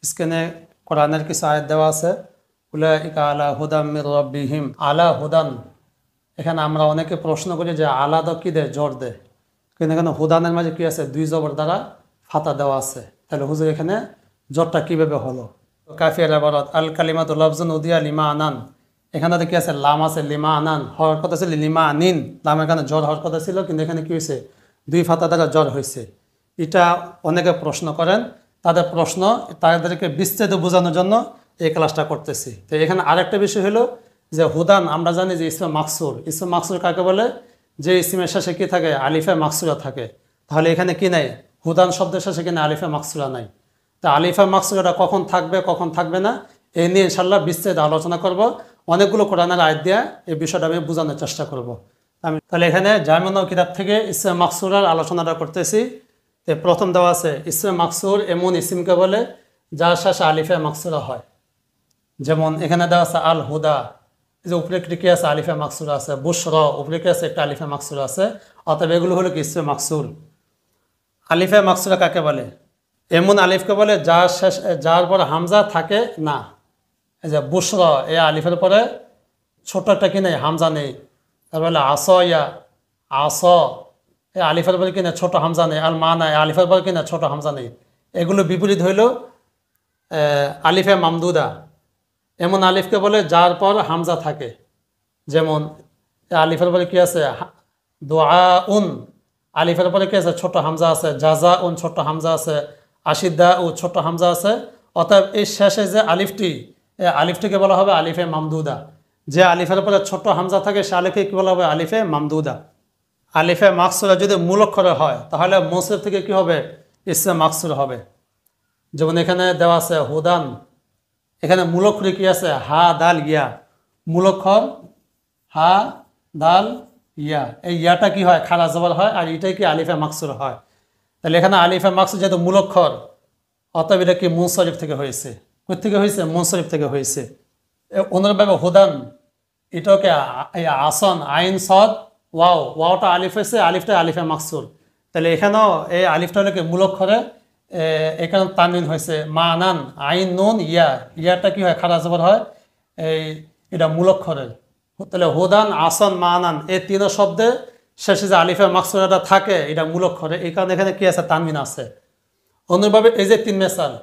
স্ক্রিনে কোরআনের কিছু আয়াত দেওয়া আছে, উলাইকা আলা হুদাম মির রাব্বিহিম। আলা হুদান, এখানে আমরা অনেকে প্রশ্ন করি যে আলা তো কি দেয়, জোর দেয়, কিন্তু এখানে হুদানের মাঝে কি আছে, দুই জবর দ্বারা ফাতা দেওয়া আছে। তাহলে হুজুর এখানে জোরটা কিভাবে হলো? কাফিয়ার আবারত আল কালিমাতু লাফজুন উদিয়া লিমা আনান, এখানে কি আছে, লাম আছে, লিমা আনান হওয়ার কথা ছিল লিমা আনিন, লাম এখানে জ্বর হওয়ার কথা ছিল, কিন্তু এখানে কি হয়েছে, দুই ফাতা দ্বারা জ্বর হয়েছে। এটা অনেকে প্রশ্ন করেন, তাদের প্রশ্ন তাদেরকে বিস্তারিত বোঝানোর জন্য এই ক্লাসটা করতেছি। তো এখানে আরেকটা বিষয় হলো যে হুদান, আমরা জানি যে ইসমে মাকসুর, ইসমে মাকসুর কাকে বলে, যে ইসমের শেষে কি থাকে, আলিফে মাকসুরা থাকে। তাহলে এখানে কি নাই, হুদান শব্দের শেষে কিনা আলিফে মাকসুরা নাই। তা আলিফা মাকসুরাটা কখন থাকবে কখন থাকবে না, এই নিয়ে ইনশাল্লাহ বিস্তারিত আলোচনা করব। অনেকগুলো কোরআনের আয়াত দিয়ে এই বিষয়টা আমি বোঝানোর চেষ্টা করব। আমি তাহলে এখানে জামিউন কিতাব থেকে ইসমে মাকসুরার আলোচনাটা করতেছি। প্রথম দেওয়া আছে ইসমে মাকসুর এমন ইসিমকে বলে যার শেষে আলিফে মাকসুরা হয়। যেমন এখানে দেওয়া আছে আল হুদা, এই যে উপরে কি আছে, আলিফে মাকসুরা আছে। বুশর, উপরে কি আছে, একটা আলিফে মাকসুরা আছে। অতএব এগুলো হলো কি ইসমে মাকসুর। আলিফে মাকসুরা কাকে বলে? এমন আলিফকে বলে যার শেষ, যার পরে হামজা থাকে না। এই যে বুশর, এই আলিফের পরে ছোট একটা কি নেই, হামজা নেই। তারপরে আস, ইয়া আস, এই আলিফের পরে কিনা ছোট হামজা নেই। আল মা নাই, আলিফের পরে কিনা ছোট হামজা নেই। এগুলো বিপরীত হইল আলিফে মামদুদা। এমন আলিফকে বলে যার পর হামজা থাকে। যেমন আলিফের পরে কি আছে, দোয়া উন, আলিফের পরে কি আছে, ছোট হামজা আছে। জাজা উন, ছোট হামজা আছে। আশিদা উ, ছোট হামজা আছে। অতএব এই শেষে যে আলিফটি, এই আলিফটিকে বলা হবে আলিফে মামদুদা। যে আলিফের পরে ছোট হামজা থাকে সে আলিফকে কি বলা হবে, আলিফে মামদুদা। আলিফে মাকসুরা যদি মূল অক্ষরে হয় তাহলে মুসরিফ থেকে কি হবে, ইসমে মাকসুর হবে। যেমন এখানে দেওয়া আছে হুদান, এখানে মূল অক্ষরে কি আছে, হা দাল ইয়া। মূল অক্ষর হা দাল ইয়া, এই ইয়াটা কি হয়, খারা জবর হয়, আর এটাই কি আলিফে মাকসুর হয়। তাহলে এখানে আলিফে মাকসুর যেহেতু মূল অক্ষর, অতএব এটা কি মুনসরিফ থেকে হয়েছে। কোথা থেকে হয়েছে, মুনসরিফ থেকে হয়েছে। অনুরূপভাবে হুদান, এটাকে আসন আইন সদ ওয়াও, ওয়াওটা আলিফ হয়েছে, আলিফটা আলিফে মাকসুর। তাহলে এখানেও এই আলিফটা হলো কি মূল অক্ষরে, এখানে তানবিন হয়েছে। মা আনান আইন নুন ইয়া, ইয়াটা কি হয়, খারা জবর হয়, এই এটা মূল অক্ষরের। তাহলে হুদান আসন মা আনান এই তিন শব্দে শেষে যে আলিফে মাকসুরাটা থাকে এটা মূল অক্ষরে, এই কারণে এখানে কি আছে, তানবিন আছে। অনুরূপভাবে এই যে তিন মেসাল,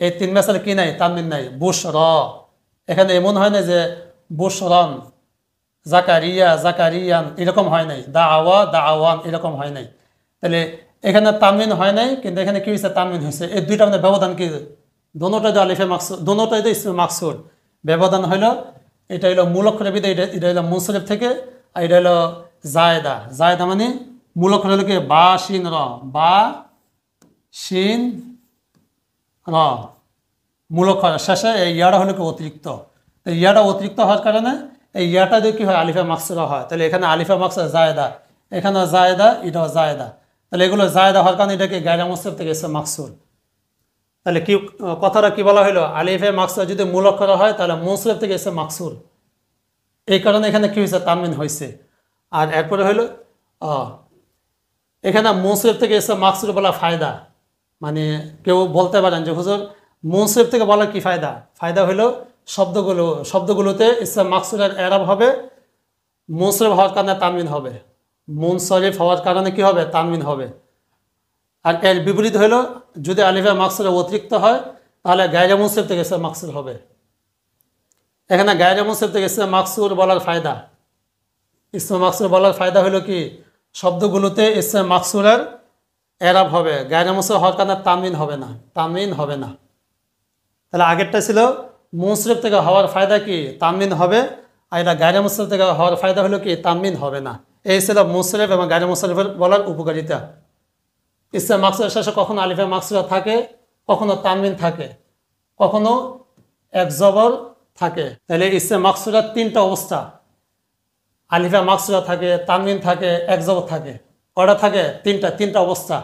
এই তিন মেসাল কি নাই, তানবিন নাই। বুশ র, এখানে এমন হয় না যে বুশ রন, জাকারিয়া জাকারিয়ান এরকম হয় নাই। দা আওয়া দা আওয়ান এরকম হয় নাই। তাহলে এখানে তানবিন হয় নাই, কিন্তু এখানে কি হয়েছে, তানবিন হয়েছে। এই দুইটা মানে ব্যবধান কি, দোনোটাই তো আলিফে মাকসুর, দোনোটাই তো ইসমে মাকসুর। ব্যবধান হইল এটা হইলো মূল অক্ষরের বিদে, এটা হইলো মুনসরিফ থেকে, আর এটা হইলো জায়দা। জায়দা মানে মূল অক্ষর হলো কি বা শিন র, বা শিন র, মূল অক্ষর শেষে এই ইয়াটা হলো কি অতিরিক্ত। এই ইয়াটা অতিরিক্ত হওয়ার কারণে এই ইয়াটা দিয়ে কী হয়, আলিফা মাকসুরা হয়। তাহলে এখানে আলিফা মাকসুরা জায়দা, এখানেও জায়দা, এটাও জায়দা। তাহলে এগুলো জায়দা হওয়ার কারণে এটাকে গায়রা মুনসরিফ থেকে এসে মাকসুর। তাহলে কি কথাটা কি বলা হলো, আলিফে মাকসুরা যদি মূল অক্ষর হয় তাহলে মুনসরিফ থেকে এসে মাকসুর। এই কারণে এখানে কি হয়েছে, তানবিন হয়েছে। আর এরপরে হলো এখানে মুনসরিফ থেকে এসে মাকসুর বলা ফায়দা। মানে কেউ বলতে পারেন যে হুজুর মুনসরিফ থেকে বলা কি ফায়দা? ফায়দা হলো শব্দগুলোতে ইসলাম মাকসুরের এরাব হবে, মুনসরিফ হওয়ার কারণে তানবিন হবে। মুনসরিফ হওয়ার কারণে কি হবে, তানবিন হবে। আর এর বিপরীত হলো যদি আলিফে মাকসুরে অতিরিক্ত হয় তাহলে গায়রে মুনসরিফ থেকে ইসলাম মাকসুর হবে। এখানে গায়রে মুনসরিফ থেকে ইসলাম মাকসুর বলার ফায়দা, ইসলাম মাকসুর বলার ফায়দা হলো কি, শব্দগুলোতে ইসলাম মাকসুরের এরাব হবে, গায়রে মুনসরিফ হওয়ার কারণে তানবিন হবে না, তানবিন হবে না। তাহলে আগেরটা ছিল মুনসরিফ থেকে হওয়ার ফায়দা কি, তানবিন হবে। আর এটা গায়রে মুনসরিফ থেকে হওয়ার ফায়দা হলো কি, তানবিন হবে না। এই ছিল মুনসরিফ এবং গায়রে মুনসরিফের বলার উপকারিতা। ইসলাম মাকসুরের শেষে কখনো আলিফে মাকসুরা থাকে, কখনো তানবিন থাকে, কখনো এক জবর থাকে। তাহলে ইসলাম মাকসুরার তিনটা অবস্থা, আলিফে মাকসুরা থাকে, তানবিন থাকে, এক জবর থাকে। কয়টা থাকে, তিনটা অবস্থা।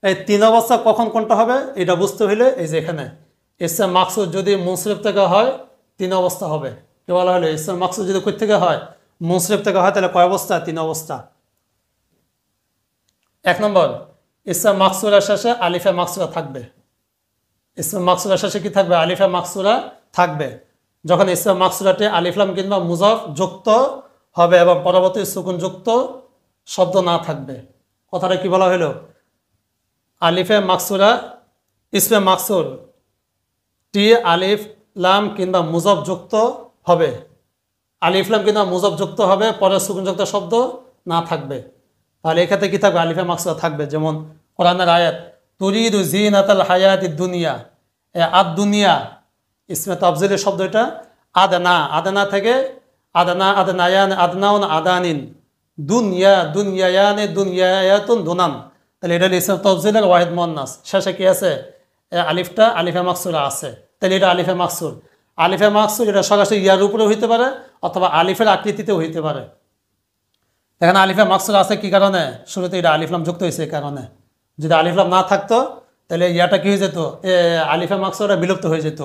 এই তিন অবস্থা কখন কোনটা হবে এটা বুঝতে হইলে এই যে এখানে ইসলাম মাকসুদ যদি মুনসরিফ থেকে হয় তিন অবস্থা হবে। কে বলা হলো, ইসলাম মাকসুদ যদি কই থেকে হয়, মুনসরিফ থেকে হয়, তাহলে কয় অবস্থা, তিন অবস্থা। এক নম্বর, ইসলাম মাকসুরের শেষে আলিফে মাকসুরা থাকবে। ইসমে মাকসুরা শেষে কি থাকবে? আলিফে মাকসুরা থাকবে। যখন ইসমে মাকসুরাটি আলিফলাম কিংবা মুজাফ যুক্ত হবে এবং পরবর্তী সুকুন যুক্ত শব্দ না থাকবে। কথাটা কি বলা হলো? আলিফে মাকসুরা ইসমে মাকসুর টি আলিফ লাম কিংবা মুজাফ যুক্ত হবে, আলিফ লাম কিংবা মুজাফ যুক্ত হবে, পরে সুকুন যুক্ত শব্দ না থাকবে। তাহলে এক্ষেত্রে কি থাকবে? আলিফে মাকসুরা থাকবে। যেমন কোরআনের আয়াত তুরিদু জিনাতাল হায়াতিদ দুনিয়া, আদ দুনিয়া ইসমে তাফজিলের শব্দ এটা। আদনা, আদনা থেকে আদনা আদনায়ান আদনাউন আদানিন, দুনিয়া দুনিয়ায়ানে দুনিয়ায়াতুন দুনান। তাহলে এটা ইসমে তাফজিলের ওয়াহিদ মুয়ান্নাস, শেষে কি আছে? আলিফটা আলিফে মাকসুরা আছে। তাহলে এটা আলিফে মাকসুর। আলিফে মাকসুর এটা সরাসরি ইয়ার উপরেও হইতে পারে অথবা আলিফের আকৃতিতেও হইতে পারে। এখানে আলিফে মাকসুর আছে কি কারণে? শুরুতে এটা আলিফলাম যুক্ত হয়েছে এই কারণে। যদি আলিফলাম না থাকতো তাহলে ইয়াটা কি হয়ে যেত? আলিফে মাকসুরা বিলুপ্ত হয়ে যেত।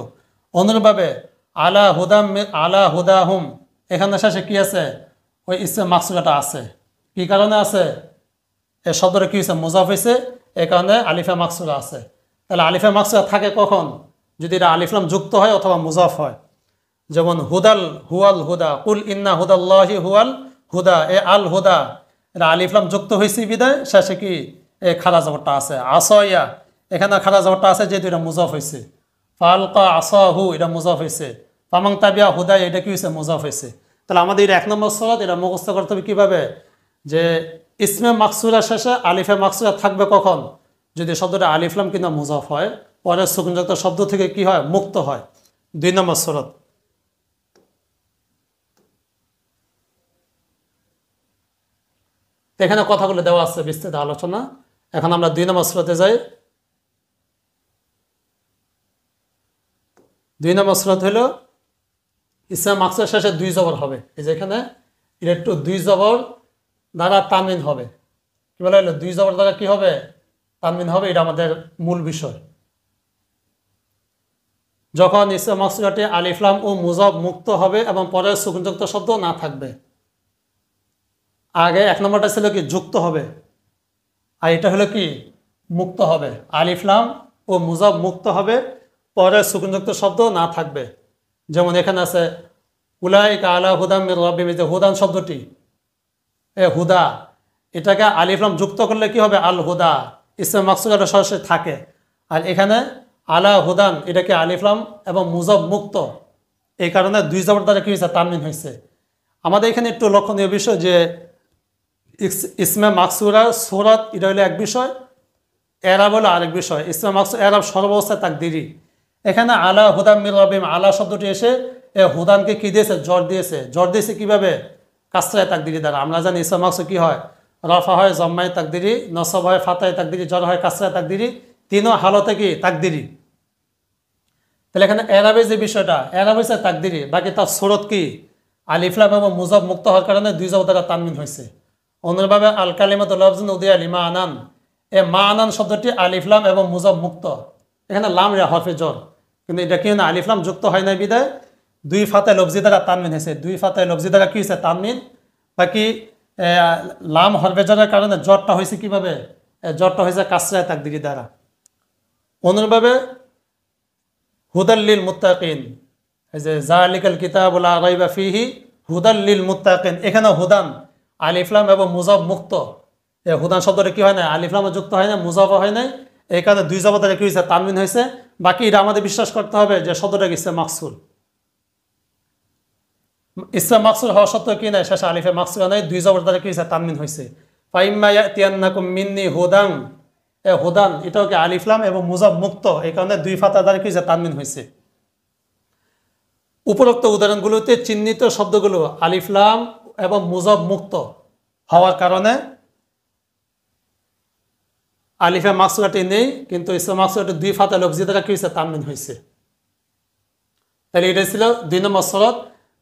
অনুরূপভাবে আলা হুদাম আলা হুদাহুম, এখানে শেষে কি আছে? ওই ইসমে মাকসুরাটা আছে। কি কারণে আছে? এ শব্দটা কি হয়েছে? মুজাফ হয়েছে, এই কারণে আলিফে মাকসুরা আছে। তাহলে আলিফে মাকসুরা থাকে কখন? যদি এটা আলিফলাম যুক্ত হয় অথবা মুজাফ হয়। যেমন হুদাল হুয়াল হুদা, কুল ইন্না হুদাল্লাহি হুয়াল হুদা, এ আল হুদা এটা আলিফলাম যুক্ত হয়েছে বিদায় শেষে কি এ খারা জবরটা আছে। আসয়া, এখানে খারা জবরটা আছে যেহেতু এটা মুজাফ হয়েছে। ফালকা আসাহু এটা মুজাফ হয়েছে। ফামাং তাবিয়া হুদা এটা কি হয়েছে? মুজাফ হয়েছে। তাহলে আমাদের এটা 1 নম্বর সূরা, এটা মুখস্থ করতে হবে কিভাবে? যে ইসমে মাকসুরা শেষে আলিফে মাকসুরা থাকবে কখন? যদি শব্দটা আলিফলাম কিংবা মুজাফ হয়, পরের সুকুনযুক্ত শব্দ থেকে কি হয়? মুক্ত হয়। 2 নম্বর সূরা। এখানে কথাগুলো দেওয়া আছে বিস্তৃত আলোচনা। এখন আমরা 2 নম্বর সূরাতে যাই। 2 নম্বর সূরা হলো ইসমে মাকসুর শেষে 2 জবর হবে। এই যে এখানে এটা একটু 2 জবর দ্বারা তানবিন হবে। কি বলা হলো? 2 জবর দ্বারা কি হবে? তানবিন হবে। এটা আমাদের মূল বিষয়। যখন ইসমে মাকসুরাটি আলিফলাম ও মুজাফ মুক্ত হবে এবং পরের সুকুনযুক্ত শব্দ না থাকবে। আগে 1 নম্বরটা ছিল কি? যুক্ত হবে, আর এটা হলো কি? মুক্ত হবে। আলিফলাম ও মুজাফ মুক্ত হবে, পরের সুকুনযুক্ত শব্দ না থাকবে। যেমন এখানে আছে উলাইকা আলা হুদাম মির রাব্বিহিম, যে হুদান শব্দটি, এ হুদা, এটাকে আলিফলাম যুক্ত করলে কি হবে? আল হুদা, ইসমে মাকসুরা সরাসরি থাকে। আর এখানে আলা হুদান এটাকে আলিফলাম এবং মুজাফ মুক্ত, এই কারণে 2 জবর দ্বারা কি হয়েছে? তানবিন হয়েছে। আমাদের এখানে একটু লক্ষণীয় বিষয় যে ইসমে মাকসুরা সূরাত এটা হলো এক বিষয়, এরাব হলো আরেক বিষয়। ইসমে মাকসুর এরাব সর্বাবস্থায় তাকদিরি। এখানে আলা হুদাম মির রাব্বিহিম, আলা শব্দটি এসে এ হুদানকে কি দিয়েছে? জ্বর দিয়েছে। জ্বর দিয়েছে কিভাবে? কাসরায়ে তাকদিরি দ্বারা। আমরা জানি ইসমে মাকসুর কি হয়? রফা হয় জম্মায়ে তাকদিরি, নসব হয় ফাতায়ে তাকদিরি, জ্বর হয় কাসরায়ে তাকদিরি, তিনও হালতে কি? তাকদিরি। তাহলে এখানে এরাবের যে বিষয়টা, এরাব হয়েছে তাকদিরি, বাকি তার সূরত কি? আলিফলাম এবং মুজাফ মুক্ত হওয়ার কারণে 2 জবর দ্বারা তানবিন হয়েছে। অনুরূপভাবে আল কালিমাতু লাফজুন উদিয়া লিমা আনান, এ মা আনান শব্দটি আলিফলাম এবং মুজাফ মুক্ত। এখানে লাম রে হরফে জর, কিন্তু এটা কি না? আলিফলাম যুক্ত হয় না বিদায় 2 ফাতায়ে লফজি দ্বারা তানবিন হয়েছে। 2 ফাতায়ে লফজি দ্বারা কি হয়েছে? তানবিন। বাকি লাম হরফে জরের কারণে জরটা হয়েছে কিভাবে? জরটা হয়েছে কাসরায়ে তাকদিরি দ্বারা। অনুরূপভাবে হুদাল লিল মুত্তাকিন, এই যে যালিকাল কিতাবু লা রাইবা ফিহি হুদাল লিল মুত্তাকিন, এখানে হুদান আলিফলাম এবং মুজাফ মুক্ত। এই হুদান শব্দটা কি হয় না? আলিফলামও যুক্ত হয় না, মুজাফও হয় নাই, এই কারণে 2 জবর দ্বারা কি হয়েছে? তানবিন হয়েছে। বাকি এটা আমাদের বিশ্বাস করতে হবে যে শব্দটা ইসমে মাকসুর। ইসমে মাকসুর হওয়া সত্ত্বেও কি নাই? শেষে আলিফে মাকসুরা নাই, 2 জবর দ্বারা কি হয়েছে? তানবিন হয়েছে। ফাইম্মা ইয়াতিয়ান্নাকুম মিন্নি হুদান, এ হুদান এটাও কি আলিফলাম এবং মুজাফ মুক্ত, এই কারণে 2 ফাতা দ্বারা কি হয়েছে? তানবিন হয়েছে। উপরোক্ত উদাহরণগুলোতে চিহ্নিত শব্দগুলো আলিফলাম এবং মুজাফ মুক্ত হওয়ার কারণে আলিফে মাকসুরাটি নেই, কিন্তু ইসমে মাকসুরাটি 2 ফাতা লফজি দ্বারা কি হয়েছে? তানবিন হয়েছে। তাহলে এটা ছিল 2 নম্বর শরত,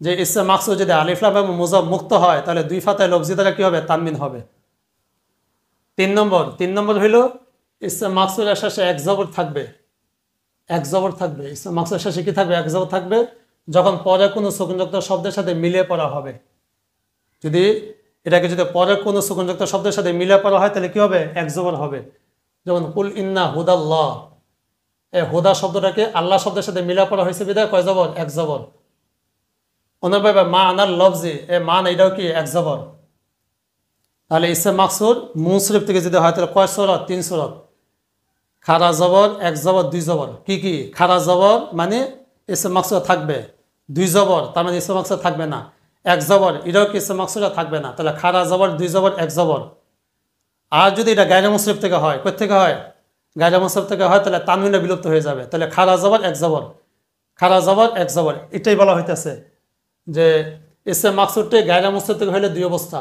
যে ইসমে মাকসুর যদি আলিফলাম এবং মুজাফ মুক্ত হয় তাহলে 2 ফাতায়ে লফজি দ্বারা কি হবে? তানবিন হবে। 3 নম্বর হইল ইসমে মাকসুরের শেষে 1 জবর থাকবে। 1 জবর থাকবে ইসমে মাকসুরের শেষে কি থাকবে? 1 জবর থাকবে যখন পরে কোনো সুকুনযুক্ত শব্দের সাথে মিলিয়ে পড়া হবে। যদি এটাকে যদি পরে কোনো সুকুনযুক্ত শব্দের সাথে মিলিয়ে পড়া হয় তাহলে কি হবে? 1 জবর হবে। যেমন কুল ইন্না হুদাল্লাহ, এই হুদা শব্দটাকে আল্লাহ শব্দের সাথে মিলা করা হয়েছে বিধায় কয় জবর? এক জবর। অন্যভাবে মা আনার লফজি, এ মান এটাও কি? এক জবর। তাহলে ইসম মাকসুর মুনসরিফ থেকে যদি হয় তাহলে কয় সুরত? 3 সুরত। খারা জবর, এক জবর, 2 জবর। কি কি? খারা জবর মানে ইসম মাকসুর থাকবে, 2 জবর তার মানে ইসম মাকসুর থাকবে না, এক জবর এটাও কি ইসম মাকসুর থাকবে না। তাহলে খারা জবর, 2 জবর, এক জবর। আর যদি এটা গায়রে মুনসরিফ থেকে হয়, কোথা থেকে হয়? গায়রে মুনসরিফ থেকে হয়, তাহলে তানবিনটা বিলুপ্ত হয়ে যাবে। তাহলে খারা জবর, এক জবর, খারা জবর, এক জবর, এটাই বলা হইতেছে যে ইসম মাকসুরটি গায়রে মুনসরিফ থেকে হলে 2 অবস্থা।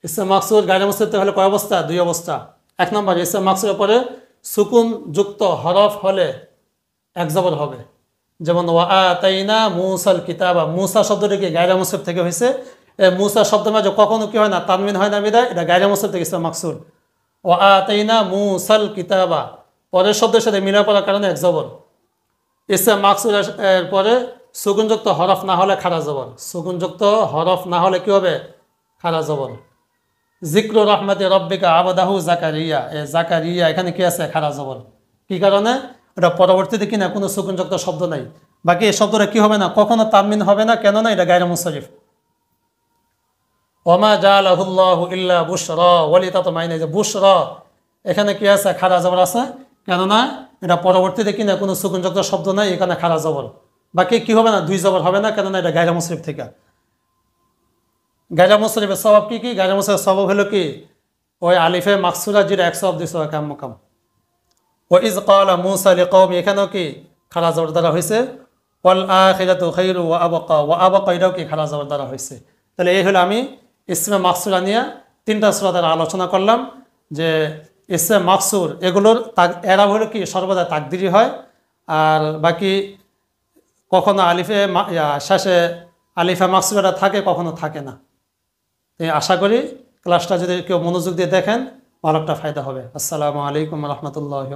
ইসম মাকসুর গায়রে মুনসরিফ থেকে হলে কয় অবস্থা? 2 অবস্থা। এক নম্বর, ইসম মাকসুরের পরে সুকুন যুক্ত হরফ হলে এক জবর হবে, যেমন ওয়া আতাইনা মুসাল কিতাবা। মুসা শব্দটি কি গায়রে মুনসরিফ থেকে হয়েছে। এই মুসা শব্দের মাঝে কখনো কি হয় না? তানবিন হয় না বিদায় এটা গায়রে মুনসরিফ থেকে ইসম মাকসুর। ওয়া আতাইনা মুসাল কিতাবা পরের শব্দের সাথে মিলা পড়ার কারণে এক জবর। ইসম মাকসুর এর পরে সুকুনযুক্ত হরফ না হলে খারা জবর। সুকুনযুক্ত হরফ না হলে কি হবে? খারা জবর। জিক্র রহমতে রব্বিকা আবদাহু জাকারিয়া, এ জাকারিয়া এখানে কি আছে? খারা জবর। কি কারণে? এটা পরবর্তীতে কিনা কোনো সুকুনযুক্ত শব্দ নাই। বাকি এই শব্দটা কি হবে না? কখনো তানমিন হবে না। কেন না? এটা গায়রে মুনসরিফ। ওমা জাআলাহুল্লাহু ইল্লা বুশরা ওয়ালিতাতমাইনা, যে বুশরা এখানে কি আছে? খারা জবর আছে। কেননা এটা পরবর্তীতে কিনা কোনো সুকুনযুক্ত শব্দ নাই, এখানে খারা জবর। বাকি কি হবে না? 2 জবর হবে না। কেননা এটা গায়রে মুনসরিফ থেকে। গায়রে মুনসরিফের সওয়াব কি কি? গায়রে মুনসরিফের সওয়াব হলো কি? ওই আলিফে মাকসুরা যেটা 100 সওয়াব দিছে কাম মুকাম। ওয়া ইজ ক্বালা মূসা লিকওমি, এখানেও কি খারা জবর দ্বারা হয়েছে। ওয়াল আখিরাতু খায়রু ওয়া আবকা, ওয়া আবকা এটাও কি খারা জবর দ্বারা হয়েছে। তাহলে এই হলো আমি ইসমে মাকসুরা নিয়ে 3টা সূরা দ্বারা আলোচনা করলাম যে ইসমে মাকসুর এগুলোর এরা হলো কি সর্বদা তাকদিরি হয়, আর বাকি কখনো আলিফে শেষে আলিফে মাকসুরা থাকে, কখনো থাকে না। আশা করি ক্লাসটা যদি কেউ মনোযোগ দিয়ে দেখেন ভালো একটা ফায়দা হবে। আসসালামু আলাইকুম রহমতুল্লাহ।